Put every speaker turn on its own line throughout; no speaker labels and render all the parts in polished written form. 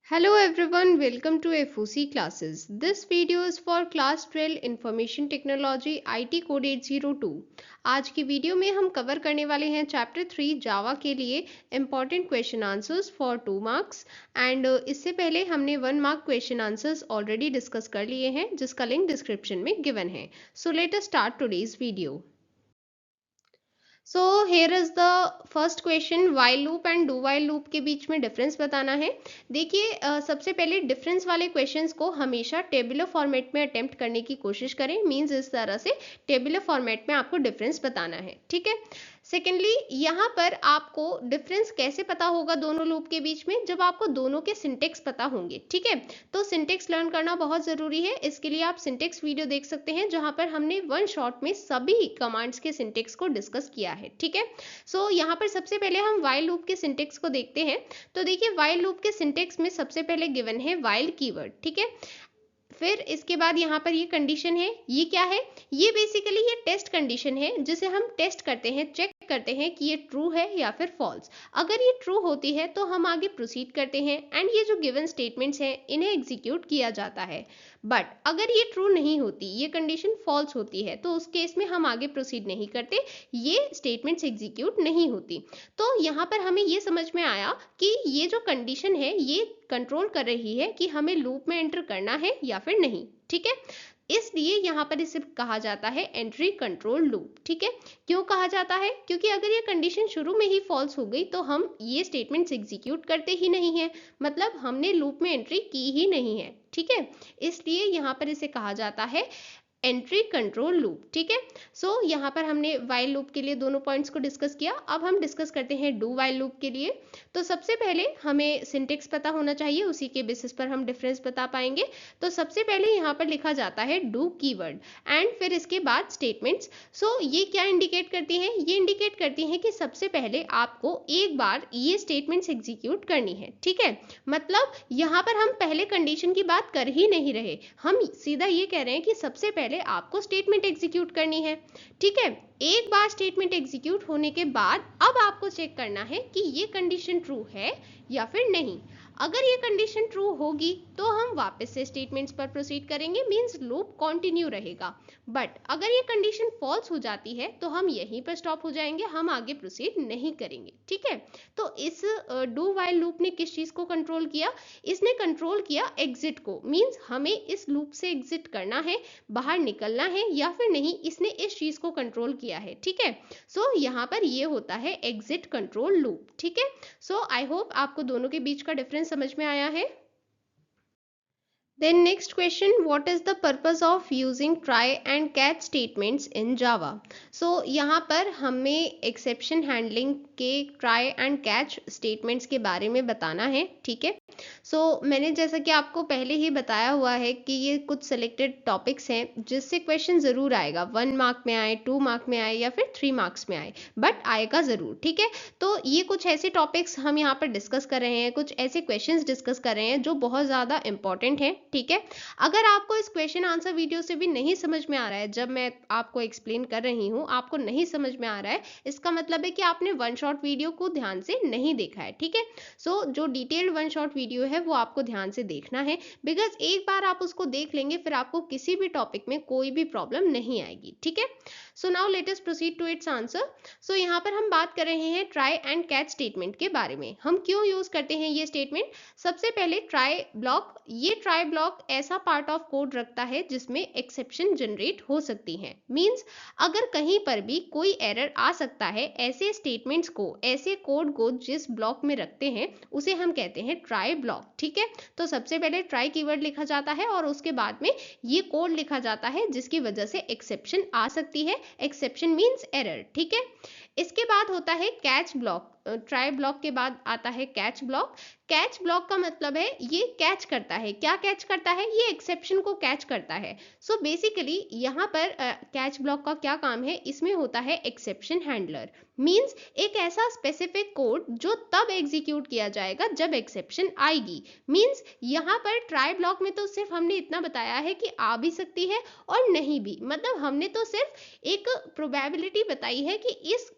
Hello everyone, welcome to FOC classes. This video is for class 12 Information Technology IT Code 802. आज की video में हम cover करने वाले हैं चैप्टर 3 जावा के लिए important question answers for 2 marks and इससे पहले हमने 1 mark question answers already discuss कर लिए हैं जिसका लिंक डिस्क्रिप्शन में गिवन है. So let us start today's video. So here is the first question. While loop and do while loop के बीच में डिफरेंस बताना है. देखिए सबसे पहले डिफरेंस वाले क्वेश्चंस को हमेशा टेबुलर फॉर्मेट में अटेम्प्ट करने की कोशिश करें. मींस इस तरह से टेबुलर फॉर्मेट में आपको डिफरेंस बताना है. ठीक है. सेकेंडली यहाँ पर आपको डिफरेंस कैसे पता होगा दोनों लूप के बीच में, जब आपको दोनों के सिंटेक्स पता होंगे. ठीक है. तो सिंटेक्स लर्न करना बहुत जरूरी है. इसके लिए आप सिंटेक्स वीडियो देख सकते हैं जहां पर हमने वन शॉट में सभी कमांड्स के सिंटेक्स को डिस्कस किया है. ठीक है. सो यहाँ पर सबसे पहले हम वाइल लूप के सिंटेक्स को देखते हैं. तो देखिए वाइल लूप के सिंटेक्स में सबसे पहले गिवन है वाइल कीवर्ड. ठीक है. फिर इसके बाद यहाँ पर ये कंडीशन है. ये क्या है? ये बेसिकली ये टेस्ट कंडीशन है जिसे हम टेस्ट करते हैं, चेक करते हैं कि ये ट्रू है या फिर फॉल्स. अगर ये ट्रू होती है तो हम आगे प्रोसीड करते हैं एंड ये जो गिवन स्टेटमेंट्स हैं इन्हें एग्जीक्यूट किया जाता है. बट अगर ये ट्रू नहीं होती, ये कंडीशन फॉल्स होती है, तो उस केस में हम आगे प्रोसीड नहीं करते, ये स्टेटमेंट्स एग्जीक्यूट नहीं होती. तो यहाँ पर हमें ये समझ में आया कि ये जो कंडीशन है ये कंट्रोल कर रही है कि हमें लूप में एंटर करना है या फिर नहीं. ठीक है. इसलिए यहाँ पर इसे कहा जाता है एंट्री कंट्रोल लूप. ठीक है. क्यों कहा जाता है? क्योंकि अगर ये कंडीशन शुरू में ही फॉल्स हो गई तो हम ये स्टेटमेंट्स एग्जीक्यूट करते ही नहीं है, मतलब हमने लूप में एंट्री की ही नहीं है. ठीक है. इसलिए यहाँ पर इसे कहा जाता है एंट्री कंट्रोल लूप. ठीक है. सो यहाँ पर हमने वाइल लूप के लिए दोनों पॉइंट्स को डिस्कस किया. अब हम डिस्कस करते हैं डू वाइल लूप के लिए. तो सबसे पहले हमें सिंटेक्स पता होना चाहिए, उसी के बेसिस पर हम डिफरेंस बता पाएंगे. तो सबसे पहले यहाँ पर लिखा जाता है डू कीवर्ड एंड फिर इसके बाद स्टेटमेंट्स. सो ये क्या इंडिकेट करती हैं? ये इंडिकेट करती हैं कि सबसे पहले आपको एक बार ये स्टेटमेंट्स एग्जीक्यूट करनी है. ठीक है. मतलब यहाँ पर हम पहले कंडीशन की बात कर ही नहीं रहे, हम सीधा ये कह रहे हैं कि सबसे पहले आपको स्टेटमेंट एग्जीक्यूट करनी है. ठीक है. एक बार स्टेटमेंट एग्जीक्यूट होने के बाद अब आपको चेक करना है कि ये कंडीशन ट्रू है या फिर नहीं. अगर ये कंडीशन ट्रू होगी तो हम वापस से स्टेटमेंट्स पर प्रोसीड करेंगे, मींस लूप कंटिन्यू रहेगा. बट अगर ये कंडीशन फॉल्स हो जाती है तो हम यहीं पर स्टॉप हो जाएंगे, हम आगे प्रोसीड नहीं करेंगे. ठीक है. तो इस डू वाइल लूप ने किस चीज को कंट्रोल किया? इसने कंट्रोल किया एग्जिट को. मींस हमें इस लूप से एग्जिट करना है, बाहर निकलना है या फिर नहीं, इसने इस चीज को कंट्रोल किया है. ठीक है. सो यहाँ पर ये होता है एग्जिट कंट्रोल लूप. ठीक है. सो आई होप आपको दोनों के बीच का डिफरेंस समझ में आया है. Then next question, what is the purpose of using try and catch statements in Java? So यहाँ पर हमें exception handling के try and catch statements के बारे में बताना है. ठीक है. मैंने जैसा कि आपको पहले ही बताया हुआ है कि ये कुछ selected topics हैं जिससे क्वेश्चन जरूर आएगा, 1 मार्क में आए, 2 मार्क में आए या फिर 3 मार्क्स में आए, बट आएगा जरूर. ठीक है. तो ये कुछ ऐसे टॉपिक्स हम यहाँ पर डिस्कस कर रहे हैं, कुछ ऐसे क्वेश्चंस डिस्कस कर रहे हैं जो बहुत ज़्यादा इंपॉर्टेंट हैं. ठीक है. अगर आपको इस क्वेश्चन आंसर वीडियो से भी नहीं समझ में आ रहा है, जब मैं आपको एक्सप्लेन कर रही हूँ आपको नहीं समझ में आ रहा है, इसका मतलब है कि आपने वन शॉट वीडियो को ध्यान से नहीं देखा है. ठीक है. जो डिटेल्ड वन शॉट वीडियो है वो आपको ध्यान से देखना है, बिकॉज एक बार आप उसको देख लेंगे फिर आपको किसी भी टॉपिक में कोई भी प्रॉब्लम नहीं आएगी. ठीक है. So now let us proceed to its answer. So यहाँ पर हम बात कर रहे हैं ट्राई एंड कैच स्टेटमेंट के बारे में. हम क्यों यूज करते हैं ये स्टेटमेंट? सबसे पहले ट्राई ब्लॉक, ये ट्राई ब्लॉक ऐसा पार्ट ऑफ कोड रखता है जिसमें एक्सेप्शन जनरेट हो सकती है. मींस अगर कहीं पर भी कोई एरर आ सकता है, ऐसे स्टेटमेंट्स को, ऐसे कोड को जिस ब्लॉक में रखते हैं उसे हम कहते हैं ट्राई ब्लॉक. ठीक है. तो सबसे पहले ट्राई कीवर्ड लिखा जाता है और उसके बाद में ये कोड लिखा जाता है जिसकी वजह से एक्सेप्शन आ सकती है. Exception means error. ठीक है. इसके बाद होता है कैच ब्लॉक. ट्राई ब्लॉक के बाद आता है कैच ब्लॉक. कैच ब्लॉक का मतलब है ये कैच करता है. क्या कैच करता है? ये एक्सेप्शन को कैच करता है. सो बेसिकली यहाँ पर कैच ब्लॉक का क्या काम है? इसमें होता है एक्सेप्शन हैंडलर. मींस एक ऐसा स्पेसिफिक कोड जो तब एग्जीक्यूट किया जाएगा जब एक्सेप्शन आएगी. मींस यहाँ पर ट्राई ब्लॉक में तो सिर्फ हमने इतना बताया है कि आ भी सकती है और नहीं भी, मतलब हमने तो सिर्फ एक प्रोबेबिलिटी बताई है कि इस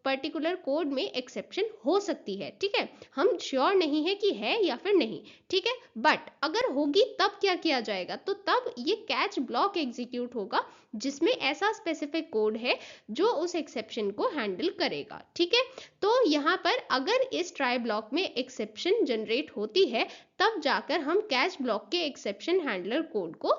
पर्टिकुलर कोड में एक्सेप्शन हो सकती है, ठीक है, हम श्योर नहीं है कि है या फिर नहीं, ठीक है, बट अगर होगी तब क्या किया जाएगा, तो तब ये कैच ब्लॉक एग्जीक्यूट होगा जिसमें ऐसा स्पेसिफिक कोड है जो उस एक्सेप्शन को हैंडल करेगा, ठीक है। तो यहाँ पर अगर इस ट्राई ब्लॉक में एक्सेप्शन जनरेट होती है तब जाकर हम कैच ब्लॉक के एक्सेप्शन हैंडलर कोड को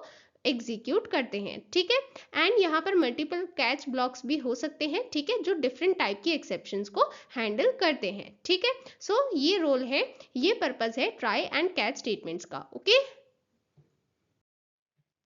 एग्जीक्यूट करते हैं, ठीक है। एंड यहाँ पर मल्टीपल कैच ब्लॉक्स भी हो सकते हैं, ठीक है, जो डिफरेंट टाइप की एक्सेप्शंस को हैंडल करते हैं, ठीक है। सो ये रोल है, ये पर्पस है ट्राई एंड कैच स्टेटमेंट्स का, okay.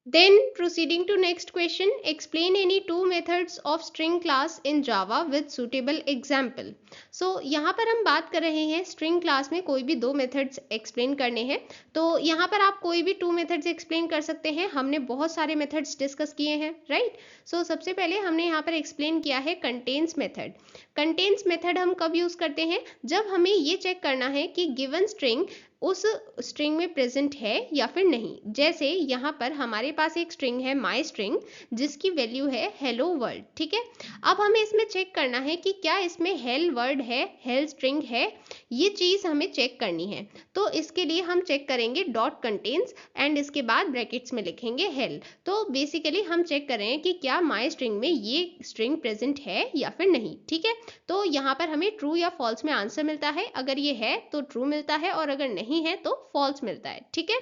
Then proceeding to next question, explain any two methods of string class in Java with suitable example. So यहाँ पर हम बात कर रहे हैं string class में कोई भी दो methods explain करने हैं, तो यहाँ पर आप कोई भी two methods explain कर सकते हैं। हमने बहुत सारे methods discuss किए हैं, right? So सबसे पहले हमने यहाँ पर explain किया है contains method. Contains method हम कब use करते हैं, जब हमें ये check करना है कि given string उस स्ट्रिंग में प्रेजेंट है या फिर नहीं। जैसे यहाँ पर हमारे पास एक स्ट्रिंग है माई स्ट्रिंग जिसकी वैल्यू है हेलो वर्ल्ड, ठीक है। अब हमें इसमें चेक करना है कि क्या इसमें हेल वर्ड है, हेल स्ट्रिंग है, ये चीज़ हमें चेक करनी है। तो इसके लिए हम चेक करेंगे डॉट कंटेन्स एंड इसके बाद ब्रैकेट्स में लिखेंगे हेल। तो बेसिकली हम चेक कर रहे हैं कि क्या माई स्ट्रिंग में ये स्ट्रिंग प्रेजेंट है या फिर नहीं, ठीक है। तो यहाँ पर हमें ट्रू या फॉल्स में आंसर मिलता है, अगर ये है तो ट्रू मिलता है और अगर नहीं है तो फॉल्स मिलता है, ठीक है।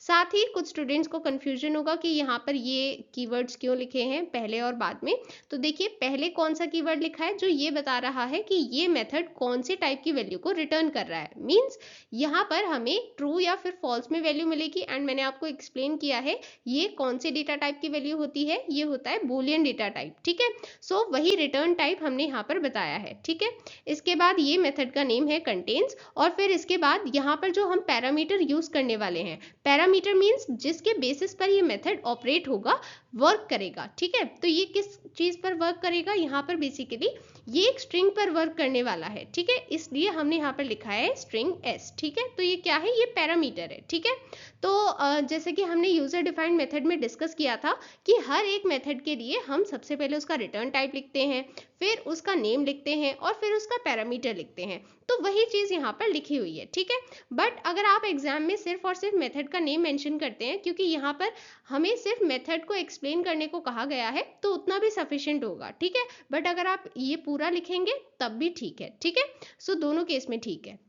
साथ ही कुछ स्टूडेंट्स को कंफ्यूजन होगा कि यहाँ पर ये कीवर्ड्स क्यों लिखे हैं पहले और बाद में। तो देखिए पहले कौन सा कीवर्ड लिखा है जो ये बता रहा है कि ये मेथड कौन से टाइप की वैल्यू को रिटर्न कर रहा है। मींस यहाँ पर हमें ट्रू या फिर फॉल्स में वैल्यू मिलेगी एंड मैंने आपको एक्सप्लेन किया है ये कौन से डेटा टाइप की वैल्यू होती है, ये होता है बूलियन डेटा टाइप, ठीक है। सो वही रिटर्न टाइप हमने यहाँ पर बताया है, ठीक है। इसके बाद ये मेथड का नेम है कंटेन्स और फिर इसके बाद यहाँ पर जो हम पैरामीटर यूज करने वाले हैं, पैरामीटर मींस जिसके बेसिस पर ये मेथड ऑपरेट होगा, वर्क करेगा, ठीक है। तो ये किस चीज पर वर्क करेगा, यहाँ पर बेसिकली ये एक स्ट्रिंग पर वर्क करने वाला है, ठीक है, इसलिए हमने यहाँ पर लिखा है स्ट्रिंग एस, ठीक है। तो ये क्या है, ये पैरामीटर है, ठीक है। तो जैसे कि हमने यूजर डिफाइंड मेथड में डिस्कस किया था कि हर एक मेथड के लिए हम सबसे पहले उसका रिटर्न टाइप लिखते हैं, फिर उसका नेम लिखते हैं और फिर उसका पैरामीटर लिखते हैं। तो वही चीज यहाँ पर लिखी हुई है, ठीक है। बट अगर आप एग्जाम में सिर्फ और सिर्फ मेथड का नेम मेंशन करते हैं, क्योंकि यहाँ पर हमें सिर्फ मेथड को एक्सप्लेन करने को कहा गया है, तो उतना भी सफिशिएंट होगा, ठीक है। बट अगर आप ये पूरा लिखेंगे तब भी ठीक है, ठीक है। सो दोनों केस में ठीक है।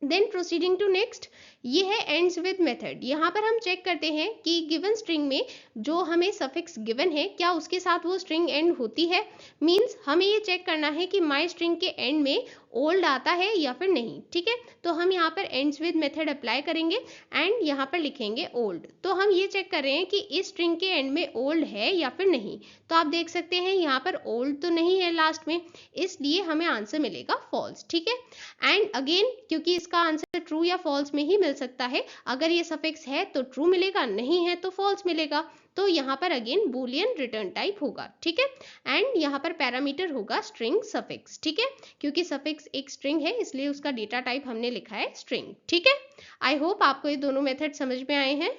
देन प्रोसीडिंग टू नेक्स्ट, ये है एंड्स विद मेथड। यहाँ पर हम चेक करते हैं कि गिवन स्ट्रिंग में जो हमें सफिक्स गिवन है क्या उसके साथ वो स्ट्रिंग एंड होती है। मींस हमें ये चेक करना है कि माई स्ट्रिंग के एंड में ओल्ड आता है या फिर नहीं, ठीक है। तो हम यहाँ पर एंड्स विद मेथड अप्लाई करेंगे एंड यहाँ पर लिखेंगे ओल्ड। तो हम ये चेक कर रहे हैं कि इस स्ट्रिंग के एंड में ओल्ड है या फिर नहीं। तो आप देख सकते हैं यहाँ पर ओल्ड तो नहीं है लास्ट में, इसलिए हमें आंसर मिलेगा फॉल्स, ठीक है। एंड अगेन क्योंकि इसका आंसर ट्रू या फॉल्स में ही मिल सकता है, अगर ये सफिक्स है तो ट्रू मिलेगा, नहीं है तो फॉल्स मिलेगा। तो यहाँ पर अगेन बूलियन रिटर्न टाइप होगा, ठीक है। एंड यहाँ पर पैरामीटर होगा स्ट्रिंग सफिक्स, ठीक है, क्योंकि सफिक्स एक स्ट्रिंग है इसलिए उसका डेटा टाइप हमने लिखा है स्ट्रिंग, ठीक है। आई होप आपको ये दोनों मेथड समझ में आए हैं।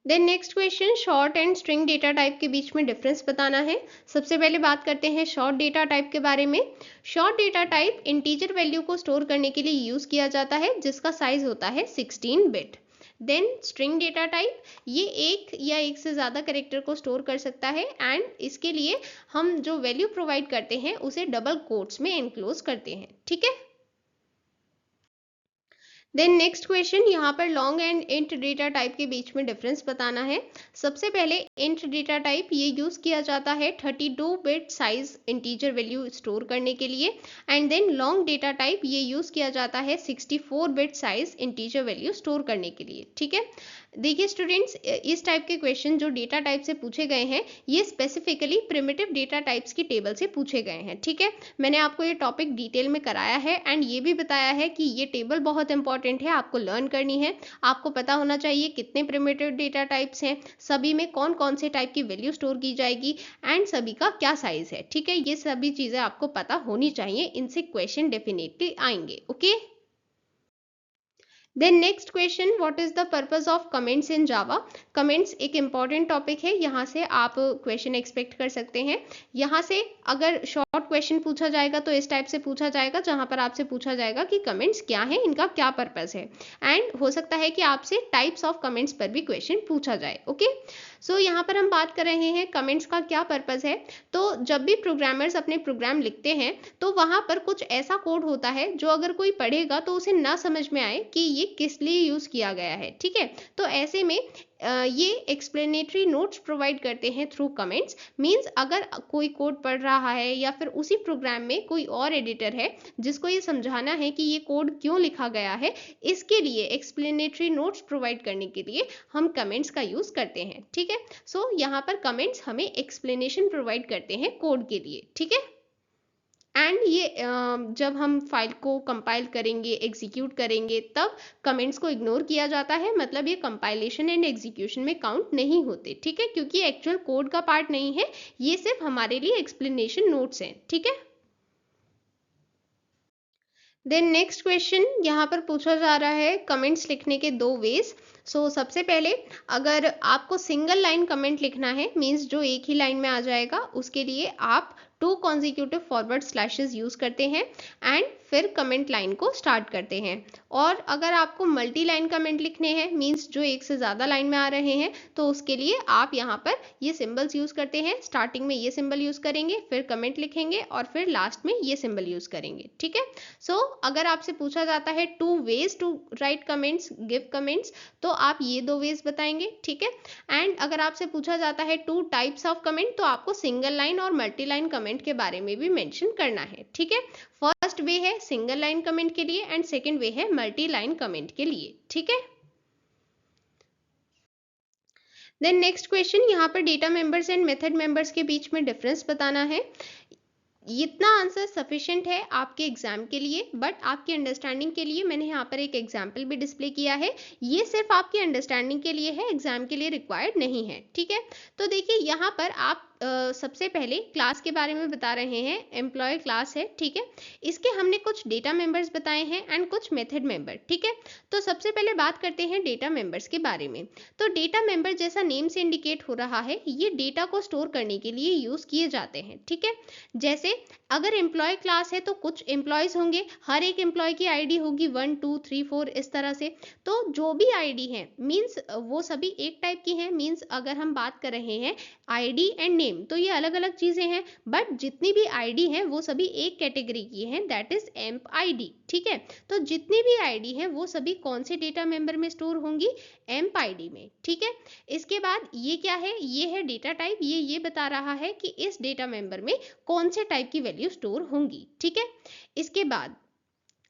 Then next question, short and string data type के बीच में डिफरेंस बताना है। सबसे पहले बात करते हैं शॉर्ट डेटा टाइप के बारे में। Short data type integer value को स्टोर करने के लिए यूज किया जाता है जिसका साइज होता है 16 bit. Then string data type, ये एक या एक से ज़्यादा कैरेक्टर को स्टोर कर सकता है एंड इसके लिए हम जो वैल्यू प्रोवाइड करते हैं उसे डबल कोट्स में एनक्लोज करते हैं, ठीक है। देन नेक्स्ट क्वेश्चन, यहाँ पर long and int data type के बीच में डिफरेंस बताना है। सबसे पहले इंट डेटा टाइप ये यूज किया जाता है 32 bit size integer value store करने के लिए and then long data type ये यूज किया जाता है 64 bit size integer value store करने के लिए, ठीक है। देखिए स्टूडेंट्स, इस टाइप के क्वेश्चन जो डेटा टाइप से पूछे गए हैं ये स्पेसिफिकली प्रिमिटिव डेटा टाइप्स की टेबल से पूछे गए हैं, ठीक है। मैंने आपको ये टॉपिक डिटेल में कराया है एंड ये भी बताया है कि ये टेबल बहुत इंपॉर्टेंट है, आपको लर्न करनी है। आपको पता होना चाहिए कितने प्रिमिटिव डेटा टाइप्स हैं, सभी में कौन कौन से टाइप की वैल्यू स्टोर की जाएगी एंड सभी का क्या साइज है, ठीक है। ये सभी चीजें आपको पता होनी चाहिए, इनसे क्वेश्चन डेफिनेटली आएंगे, okay. Then next question, what is the purpose of comments in Java. Comments एक इंपॉर्टेंट टॉपिक है, यहाँ से आप क्वेश्चन एक्सपेक्ट कर सकते हैं। यहाँ से अगर शॉर्ट क्वेश्चन पूछा जाएगा तो इस टाइप से पूछा जाएगा, जहाँ पर आपसे पूछा जाएगा कि कमेंट्स क्या है, इनका क्या पर्पस है। एंड हो सकता है कि आपसे टाइप्स ऑफ कमेंट्स पर भी क्वेश्चन पूछा जाए। ओके, सो यहाँ पर हम बात कर रहे हैं कमेंट्स का क्या पर्पस है। तो जब भी प्रोग्रामर्स अपने प्रोग्राम लिखते हैं तो वहाँ पर कुछ ऐसा कोड होता है जो अगर कोई पढ़ेगा तो उसे ना समझ में आए कि ये किस लिए यूज किया गया है। ठीक है, तो ऐसे में ये एक्सप्लेनेटरी नोट्स प्रोवाइड करते हैं थ्रू कमेंट्स। मींस अगर कोई कोड पढ़ रहा है या फिर उसी प्रोग्राम में कोई और एडिटर है जिसको ये समझाना है कि ये कोड क्यों लिखा गया है, इसके लिए एक्सप्लेनेटरी नोट्स प्रोवाइड करने के लिए हम कमेंट्स का यूज करते हैं। ठीक है, सो यहाँ पर कमेंट्स हमें एक्सप्लेनेशन प्रोवाइड करते हैं कोड के लिए। ठीक है, एंड ये जब हम फाइल को कंपाइल करेंगे, एग्जीक्यूट करेंगे, तब कमेंट्स को इग्नोर किया जाता है। मतलब ये कंपाइलेशन एंड एग्जीक्यूशन में काउंट नहीं होते। ठीक है, क्योंकि एक्चुअल कोड का पार्ट नहीं है, ये सिर्फ हमारे लिए एक्सप्लेनेशन नोट्स हैं। ठीक है, देन नेक्स्ट क्वेश्चन यहाँ पर पूछा जा रहा है कमेंट्स लिखने के दो वेज। सो सबसे पहले अगर आपको सिंगल लाइन कमेंट लिखना है, मींस जो एक ही लाइन में आ जाएगा, उसके लिए आप 2 कॉन्जिक्यूटिव फॉरवर्ड स्लैशेस यूज करते हैं एंड फिर कमेंट लाइन को स्टार्ट करते हैं। और अगर आपको मल्टी लाइन कमेंट लिखने हैं, मींस जो एक से ज़्यादा लाइन में आ रहे हैं, तो उसके लिए आप यहाँ पर ये सिंबल्स यूज करते हैं। स्टार्टिंग में ये सिंबल यूज करेंगे, फिर कमेंट लिखेंगे और फिर लास्ट में ये सिंबल यूज करेंगे। ठीक है, सो अगर आपसे पूछा जाता है 2 ways to write comments, give comments, तो आप ये 2 वेज बताएंगे। ठीक है, एंड अगर आपसे पूछा जाता है 2 टाइप्स ऑफ कमेंट, तो आपको सिंगल लाइन और मल्टी लाइन कमेंट के बारे में भी मेंशन करना है। ठीक है, फर्स्ट वे है सिंगल लाइन कमेंट के लिए एंड सेकंड वे है मल्टी लाइन कमेंट के लिए। ठीक है, देन नेक्स्ट क्वेश्चन, यहाँ पर data members and method members के बीच में डिफरेंस बताना है। इतना आंसर सफिशिएंट है आपके एग्जाम के लिए, बट आपकी अंडरस्टैंडिंग के लिए मैंने यहाँ पर एक एग्जाम्पल भी डिस्प्ले किया है। ये सिर्फ आपकी अंडरस्टैंडिंग के लिए है, एग्जाम के लिए रिक्वायर्ड नहीं है। ठीक है, तो देखिए यहाँ पर आप सबसे पहले क्लास के बारे में बता रहे हैं, एम्प्लॉय क्लास है। ठीक है, इसके हमने कुछ डेटा मेंबर्स बताए हैं एंड कुछ मेथड मेंबर। ठीक है, तो सबसे पहले बात करते हैं डेटा मेंबर्स के बारे में। तो डेटा मेंबर जैसा नेम से इंडिकेट हो रहा है, ये डेटा को स्टोर करने के लिए यूज किए जाते हैं। ठीक है, जैसे अगर एम्प्लॉय क्लास है तो कुछ एम्प्लॉयज होंगे, हर एक एम्प्लॉय की आईडी होगी 1 2 3 4 इस तरह से। तो जो भी आईडी है मींस वो सभी एक टाइप की हैं। मींस अगर हम बात कर रहे हैं आईडी एंड नेम, तो ये अलग अलग चीजें हैं, बट जितनी भी आईडी हैं वो सभी एक कैटेगरी की हैं, दैट इज एम्प आईडी। ठीक है, तो जितनी भी आईडी हैं वो सभी कौन से डेटा मेंबर में स्टोर होंगी, एम्प आईडी में। ठीक है, इसके बाद ये क्या है, ये है डेटा टाइप। ये बता रहा है कि इस डेटा मेंबर में कौन से टाइप की वैल्यू स्टोर होंगी। ठीक है, इसके बाद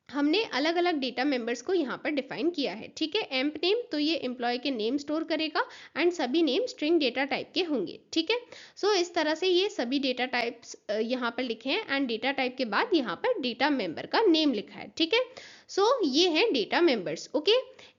हमने अलग अलग डेटा मेंबर्स को यहाँ पर डिफाइन किया है। ठीक है, एम्प नेम, तो ये एम्प्लॉय के नेम स्टोर करेगा एंड सभी नेम स्ट्रिंग डेटा टाइप के होंगे। ठीक है, सो इस तरह से ये सभी डेटा टाइप्स यहाँ पर लिखे हैं एंड डेटा टाइप के बाद यहाँ पर डेटा मेंबर का नेम लिखा है। ठीक है, सो ये है डेटा मेंबर्स। ओके,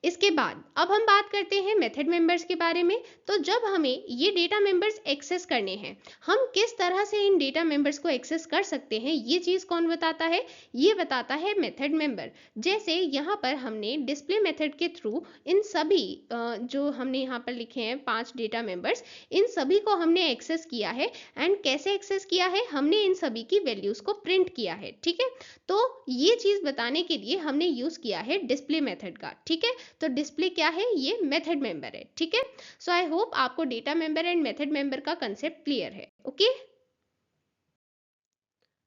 इसके बाद अब हम बात करते हैं मेथड मेंबर्स के बारे में। तो जब हमें ये डेटा मेंबर्स एक्सेस करने हैं, हम किस तरह से इन डेटा मेंबर्स को एक्सेस कर सकते हैं, ये चीज कौन बताता है, ये बताता है मेथड मेंबर। जैसे यहाँ पर हमने डिस्प्ले मेथड के थ्रू इन सभी जो हमने यहाँ पर लिखे हैं 5 डेटा मेंबर्स, इन सभी को हमने एक्सेस किया है। एंड कैसे एक्सेस किया है, हमने इन सभी की वैल्यूज को प्रिंट किया है। ठीक है, तो ये चीज बताने के लिए हमने यूज किया है डिस्प्ले मेथड का। ठीक है, तो डिस्प्ले क्या है, ये मेथड मेंबर है। ठीक है, सो आई होप आपको data member and method member का कंसेप्ट क्लियर है। Okay,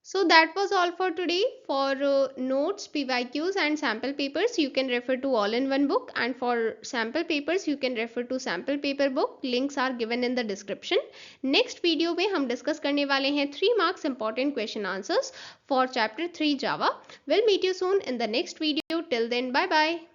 so that was all for today. For notes, PYQs and sample papers, you can refer to all in one book, and for sample papers you can refer to sample paper book. Links are given in the description. Next video में हम discuss करने वाले हैं 3 marks important question answers for chapter 3 Java. We'll meet you soon in the next video. Till then, bye bye.